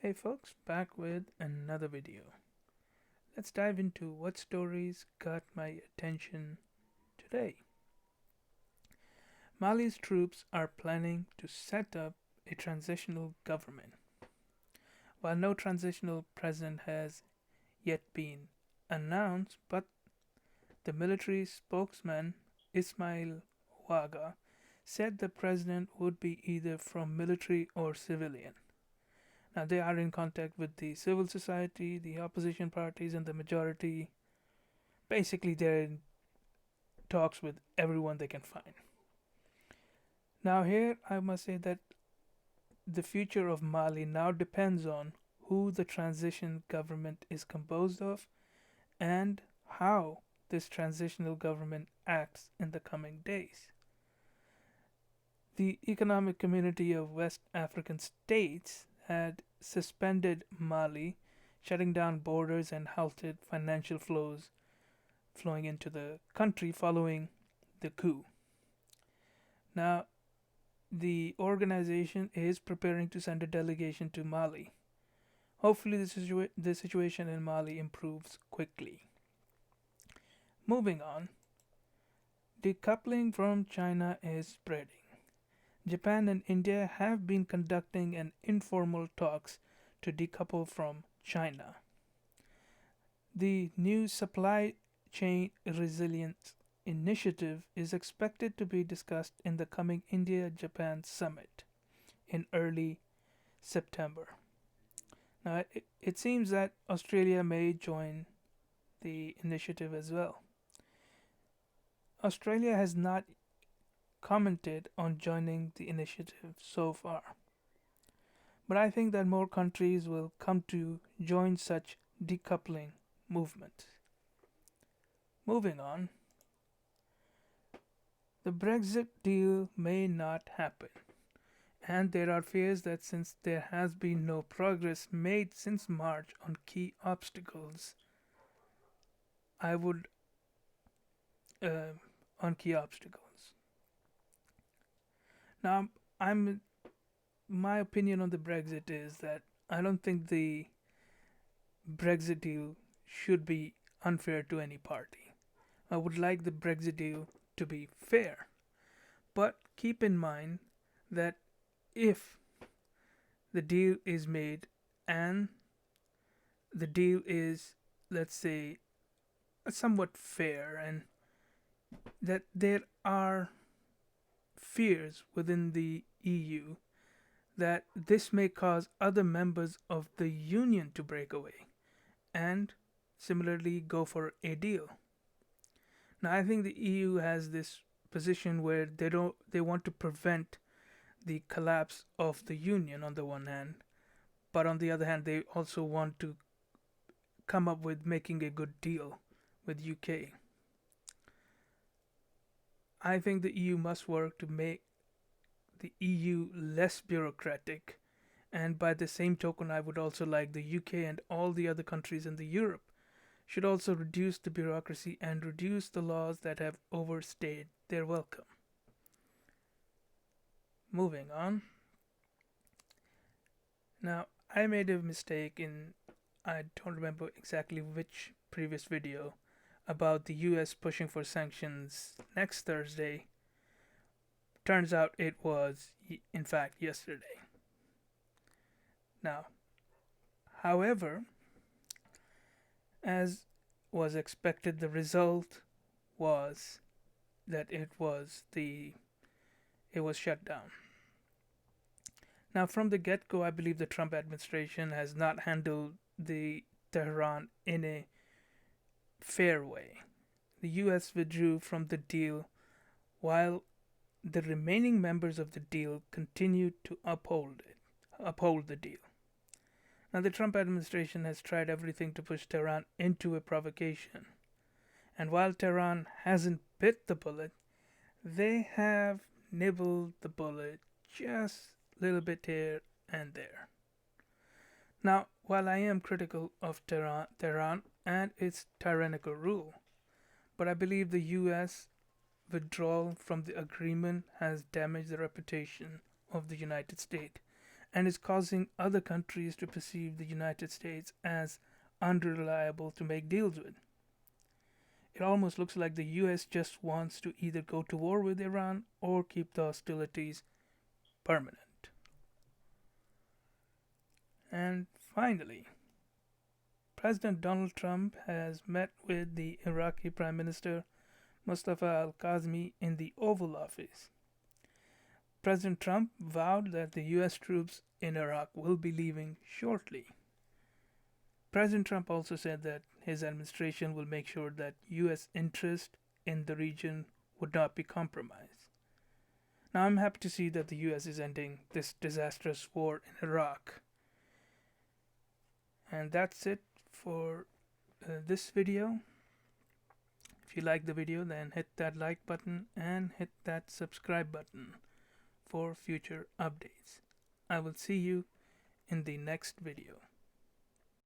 Hey folks, back with another video. Let's dive into what stories got my attention today. Mali's troops are planning to set up a transitional government. While no transitional president has yet been announced, but the military spokesman Ismail Waga said the president would be either from military or civilian. Now, they are in contact with the civil society, the opposition parties, and the majority. Basically, they're in talks with everyone they can find. Now, here I must say that the future of Mali now depends on who the transition government is composed of and how this transitional government acts in the coming days. The Economic Community of West African States had suspended Mali, shutting down borders and halted financial flows flowing into the country following the coup. Now, the organization is preparing to send a delegation to Mali. Hopefully, the situation in Mali improves quickly. Moving on, decoupling from China is spreading. Japan and India have been conducting an informal talks to decouple from China. The new supply chain resilience initiative is expected to be discussed in the coming India Japan summit in early September. Now, it seems that Australia may join the initiative as well. Australia has not commented on joining the initiative so far, but I think that more countries will come to join such decoupling movement. Moving on, the Brexit deal may not happen, and there are fears that since there has been no progress made since March on key obstacles, I would uh, on key obstacles. Now, I'm my opinion on the Brexit is that I don't think the Brexit deal should be unfair to any party. I would like the Brexit deal to be fair, but keep in mind that if the deal is made and the deal is, let's say, somewhat fair, and that there are fears within the EU that this may cause other members of the Union to break away and similarly go for a deal. Now, I think the EU has this position where they want to prevent the collapse of the Union on the one hand, but on the other hand, they also want to come up with making a good deal with UK. I think the EU must work to make the EU less bureaucratic, and by the same token, I would also like the UK and all the other countries in the Europe should also reduce the bureaucracy and reduce the laws that have overstayed their welcome. Moving on. Now, I made a mistake in, I don't remember exactly which previous video, about the US pushing for sanctions next Thursday. Turns out it was, in fact, yesterday. Now, however, as was expected, the result was that it was shut down. Now, from the get-go, I believe the Trump administration has not handled the Tehran in a fair way. The US withdrew from the deal while the remaining members of the deal continued to uphold the deal. Now, the Trump administration has tried everything to push Tehran into a provocation. And while Tehran hasn't bit the bullet, they have nibbled the bullet just a little bit here and there. Now, while I am critical of Tehran and its tyrannical rule, but I believe the US withdrawal from the agreement has damaged the reputation of the United States and is causing other countries to perceive the United States as unreliable to make deals with. It almost looks like the US just wants to either go to war with Iran or keep the hostilities permanent. And finally, President Donald Trump has met with the Iraqi Prime Minister Mustafa al Kazmi in the Oval Office. President Trump vowed that the US troops in Iraq will be leaving shortly. President Trump also said that his administration will make sure that US interest in the region would not be compromised. Now, I'm happy to see that the US is ending this disastrous war in Iraq. And that's it for this video. If you like the video, then hit that like button and hit that subscribe button for future updates. I will see you in the next video.